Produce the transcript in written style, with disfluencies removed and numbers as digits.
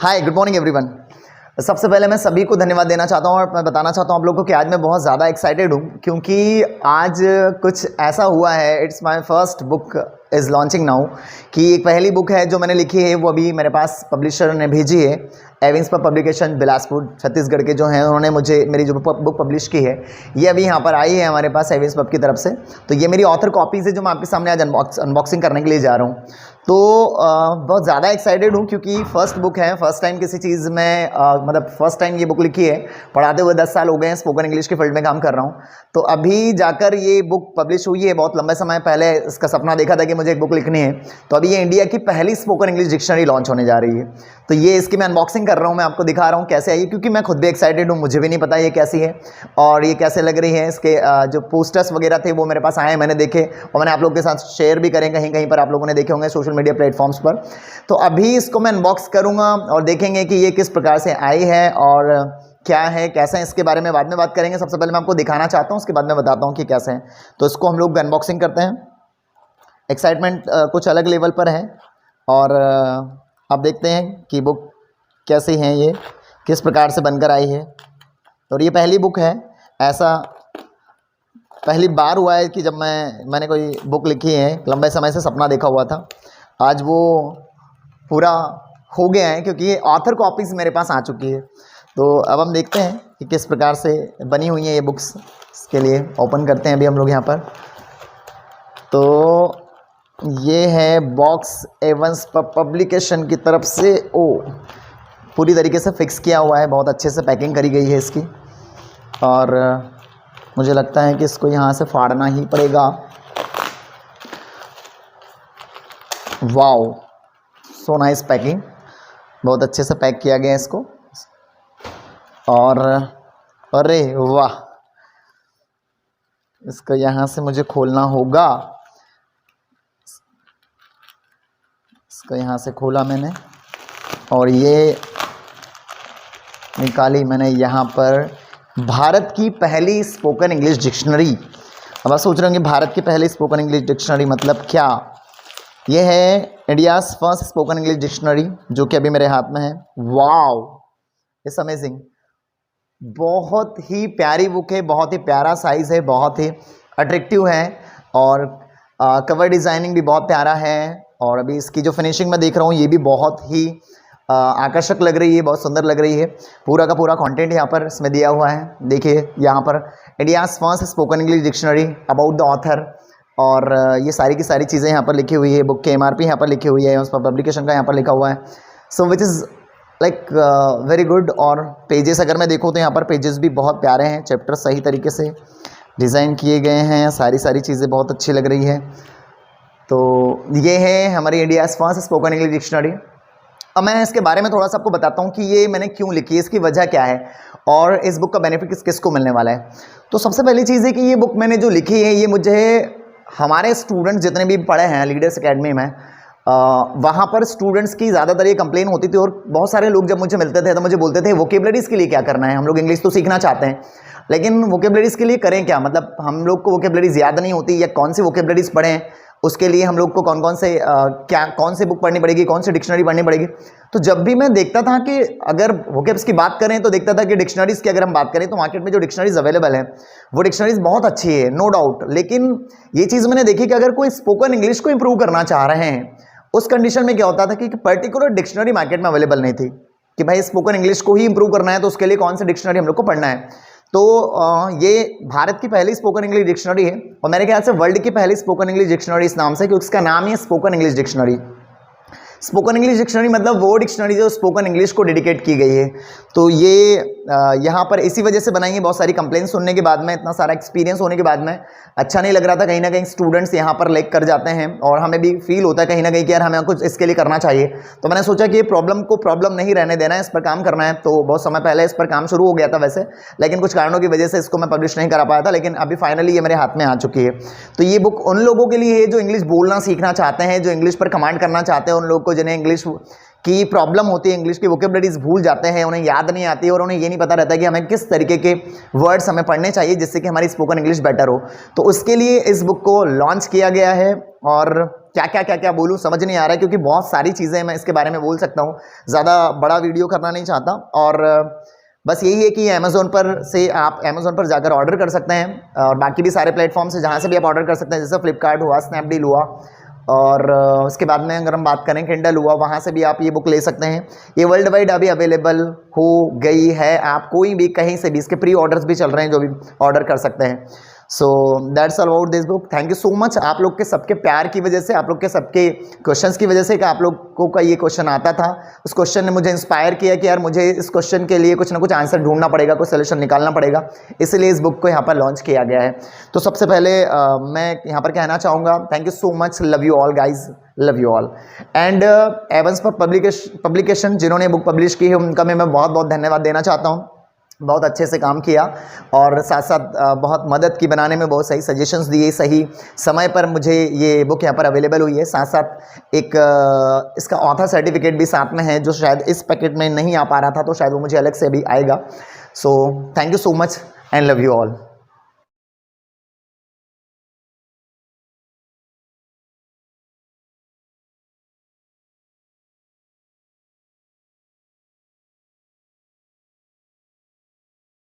हाय, good morning everyone. सबसे पहले मैं सभी को धन्यवाद देना चाहता हूँ और मैं बताना चाहता हूँ आप लोगों को कि आज मैं बहुत ज़्यादा एक्साइटेड हूँ क्योंकि आज कुछ ऐसा हुआ है। It's my first book is launching now कि एक पहली बुक है जो मैंने लिखी है, वो अभी मेरे पास पब्लिशर ने भेजी है। एविंस पर पब्लिकेशन बिलासपुर छत्तीसगढ़ के जो हैं उन्होंने मुझे मेरी जो बुक पब्लिश की है ये अभी यहाँ पर आई है हमारे पास एविंस पब की तरफ से। तो ये मेरी ऑथर कॉपीज़ है जो मैं आपके सामने आज अनबॉक्सिंग करने के लिए जा रहा हूँ। तो बहुत ज़्यादा एक्साइटेड हूँ क्योंकि फर्स्ट बुक है, फर्स्ट टाइम किसी चीज़ में मतलब फर्स्ट टाइम ये बुक लिखी है। पढ़ाते हुए 10 साल हो गए हैं, स्पोकन इंग्लिश के फील्ड में काम कर रहा हूँ। तो अभी जाकर ये बुक पब्लिश हुई है। बहुत लंबे समय पहले इसका सपना देखा था कि मुझे एक बुक लिखनी है। तो अभी ये इंडिया की पहली स्पोकन इंग्लिश डिक्शनरी लॉन्च होने जा रही है। तो ये इसकी मैं अनबॉक्सिंग कर रहा हूँ, मैं आपको दिखा रहा हूँ कैसे आई, क्योंकि मैं खुद भी एक्साइटेड हूँ। मुझे भी नहीं पता ये कैसी है और ये कैसे लग रही है। इसके जो पोस्टर्स वगैरह थे वो मेरे पास आए, मैंने देखे और मैंने आप लोगों के साथ शेयर भी करें, कहीं कहीं पर आप लोगों ने देखे होंगे सोशल मीडिया प्लेटफॉर्म्स पर। तो अभी इसको मैं अनबॉक्स करूँगा और देखेंगे कि ये किस प्रकार से आई है और क्या है, कैसे है, इसके बारे में बाद में बात करेंगे। सबसे पहले मैं आपको दिखाना चाहता हूँ, उसके बाद मैं बताता हूँ कि कैसे हैं। तो इसको हम लोग अनबॉक्सिंग करते हैं। एक्साइटमेंट कुछ अलग लेवल पर है और आप देखते हैं कि बुक कैसी है, ये किस प्रकार से बनकर आई है। और ये पहली बुक है, ऐसा पहली बार हुआ है कि जब मैंने कोई बुक लिखी है। लंबे समय से सपना देखा हुआ था, आज वो पूरा हो गया है क्योंकि ये ऑथर कॉपीज़ मेरे पास आ चुकी है। तो अब हम देखते हैं कि किस प्रकार से बनी हुई है ये बुक्स। इसके लिए ओपन करते हैं अभी हम लोग यहाँ पर। तो ये है बॉक्स एविंस पब्लिकेशन की तरफ से। पूरी तरीके से फिक्स किया हुआ है, बहुत अच्छे से पैकिंग करी गई है इसकी। और मुझे लगता है कि इसको यहाँ से फाड़ना ही पड़ेगा। वाओ, सो नाइस पैकिंग, बहुत अच्छे से पैक किया गया है इसको। और अरे वाह, इसको यहाँ से मुझे खोलना होगा। इसको यहाँ से खोला मैंने और ये निकाली मैंने यहाँ पर भारत की पहली स्पोकन इंग्लिश डिक्शनरी। अब आप सोच रहे होंगे भारत की पहली स्पोकन इंग्लिश डिक्शनरी मतलब क्या। ये है India's first spoken English dictionary जो कि अभी मेरे हाथ में है। वाओ, इट्स अमेजिंग, बहुत ही प्यारी बुक है, बहुत ही प्यारा साइज़ है, बहुत ही अट्रैक्टिव है और कवर डिज़ाइनिंग भी बहुत प्यारा है। और अभी इसकी जो फिनिशिंग मैं देख रहा हूँ ये भी बहुत ही आकर्षक लग रही है, बहुत सुंदर लग रही है। पूरा का पूरा कंटेंट यहाँ पर इसमें दिया हुआ है। देखिए यहाँ पर India's first spoken English dictionary about the author, और ये सारी की सारी चीज़ें यहाँ पर लिखी हुई है। बुक के MRP यहाँ पर लिखी हुई है, उस पर पब्लिकेशन का यहाँ पर लिखा हुआ है। So which is like very good. और पेजेस अगर मैं देखूँ तो यहाँ पर पेजेस भी बहुत प्यारे हैं, चैप्टर सही तरीके से डिज़ाइन किए गए हैं, सारी चीज़ें बहुत अच्छी लग रही है। तो ये है हमारी India's first spoken English dictionary. अब मैं इसके बारे में थोड़ा सा आपको बताता हूँ कि ये मैंने क्यों लिखी है, इसकी वजह क्या है और इस बुक का बेनिफिट किसको मिलने वाला है। तो सबसे पहली चीज़ है कि ये बुक मैंने जो लिखी है ये मुझे हमारे स्टूडेंट्स जितने भी पढ़े हैं लीडर्स एकेडमी में, वहाँ पर स्टूडेंट्स की ज़्यादातर ये कंप्लेन होती थी। और बहुत सारे लोग जब मुझे मिलते थे तो मुझे बोलते थे वोकेबलरीज़ के लिए क्या करना है, हम लोग इंग्लिश तो सीखना चाहते हैं लेकिन वोकेबलरीज़ के लिए करें क्या, मतलब हम लोग को वोकेबलरीज़ याद नहीं होती या कौन सी वोकेबलरीज़ पढ़ें, उसके लिए हम लोग को कौन से बुक पढ़नी पड़ेगी, कौन सी डिक्शनरी पढ़नी पड़ेगी। तो जब भी मैं देखता था कि अगर वोकेब्स की बात करें तो देखता था कि डिक्शनरीज़ की अगर हम बात करें तो मार्केट में जो डिक्शनरीज अवेलेबल है वो डिक्शनरीज बहुत अच्छी है, नो डाउट। लेकिन ये चीज़ मैंने देखी कि अगर कोई स्पोकन इंग्लिश को इंप्रूव करना चाह रहे हैं उस कंडीशन में क्या होता था कि पर्टिकुलर डिक्शनरी मार्केट में अवेलेबल नहीं थी कि भाई स्पोकन इंग्लिश को ही इंप्रूव करना है तो उसके लिए कौन सी डिक्शनरी हम लोग को पढ़ना है। तो ये भारत की पहली स्पोकन इंग्लिश डिक्शनरी है और मेरे ख्याल से वर्ल्ड की पहली स्पोकन इंग्लिश डिक्शनरी इस नाम से, क्योंकि इसका नाम ही है spoken English dictionary. Spoken English dictionary मतलब वो डिक्शनरी जो स्पोकन इंग्लिश को डेडिकेट की गई है। तो ये यहाँ पर इसी वजह से बनाई है। बहुत सारी कंप्लेंट सुनने के बाद में, इतना सारा एक्सपीरियंस होने के बाद में अच्छा नहीं लग रहा था। कहीं ना कहीं स्टूडेंट्स यहाँ पर लेक कर जाते हैं और हमें भी फील होता है कहीं ना कहीं कि यार हमें कुछ इसके लिए करना चाहिए। तो मैंने सोचा कि ये प्रॉब्लम को प्रॉब्लम नहीं रहने देना है, इस पर काम करना है। तो बहुत समय पहले इस पर काम शुरू हो गया था वैसे, लेकिन कुछ कारणों की वजह से इसको मैं पब्लिश नहीं करा पाया था, लेकिन अभी फाइनली ये मेरे हाथ में आ चुकी है। तो ये बुक उन लोगों के लिए है जो इंग्लिश बोलना सीखना चाहते हैं, जो इंग्लिश पर कमांड करना चाहते हैं, उन लोगों को जिन्हें इंग्लिश की प्रॉब्लम होती है, इंग्लिश की वोकेबलरीज भूल जाते हैं, उन्हें याद नहीं आती और उन्हें ये नहीं पता रहता कि हमें किस तरीके के वर्ड्स हमें पढ़ने चाहिए जिससे कि हमारी स्पोकन इंग्लिश बेटर हो। तो उसके लिए इस बुक को लॉन्च किया गया है और क्या बोलूँ समझ नहीं आ रहा है, क्योंकि बहुत सारी चीज़ें मैं इसके बारे में बोल सकता हूँ, ज़्यादा बड़ा वीडियो करना नहीं चाहता। और बस यही है कि अमेज़ोन पर से आप अमेज़ोन पर जाकर ऑर्डर कर सकते हैं, और बाकी भी सारे प्लेटफॉर्म से जहाँ से भी आप ऑर्डर कर सकते हैं, जैसे फ्लिपकार्ट हुआ, स्नैपडील हुआ, और उसके बाद में अगर हम बात करें किंडल हुआ, वहाँ से भी आप ये बुक ले सकते हैं। ये वर्ल्ड वाइड अभी अवेलेबल हो गई है, आप कोई भी कहीं से भी, इसके प्री ऑर्डर्स भी चल रहे हैं, जो भी ऑर्डर कर सकते हैं। So that's all about this book. Thank you so much आप लोग के सबके प्यार की वजह से, आप लोग के सबके क्वेश्चंस की वजह से कि आप लोगों का ये क्वेश्चन आता था, उस क्वेश्चन ने मुझे इंस्पायर किया कि यार मुझे इस क्वेश्चन के लिए कुछ ना कुछ आंसर ढूंढना पड़ेगा, कुछ सोल्यूशन निकालना पड़ेगा, इसलिए इस बुक को यहाँ पर लॉन्च किया गया है। तो सबसे पहले मैं यहाँ पर कहना चाहूँगा thank you so much, love you all guys, love you all. And Evans पर पब्लिकेशन जिन्होंने बुक पब्लिश की है, उनका मैं बहुत बहुत धन्यवाद देना चाहता हूँ। बहुत अच्छे से काम किया, और साथ साथ बहुत मदद की बनाने में, बहुत सही सजेशंस दिए, सही समय पर मुझे ये बुक यहाँ पर अवेलेबल हुई है। साथ साथ एक इसका ऑथर सर्टिफिकेट भी साथ में है, जो शायद इस पैकेट में नहीं आ पा रहा था, तो शायद वो मुझे अलग से भी आएगा। So thank you so much and love you all.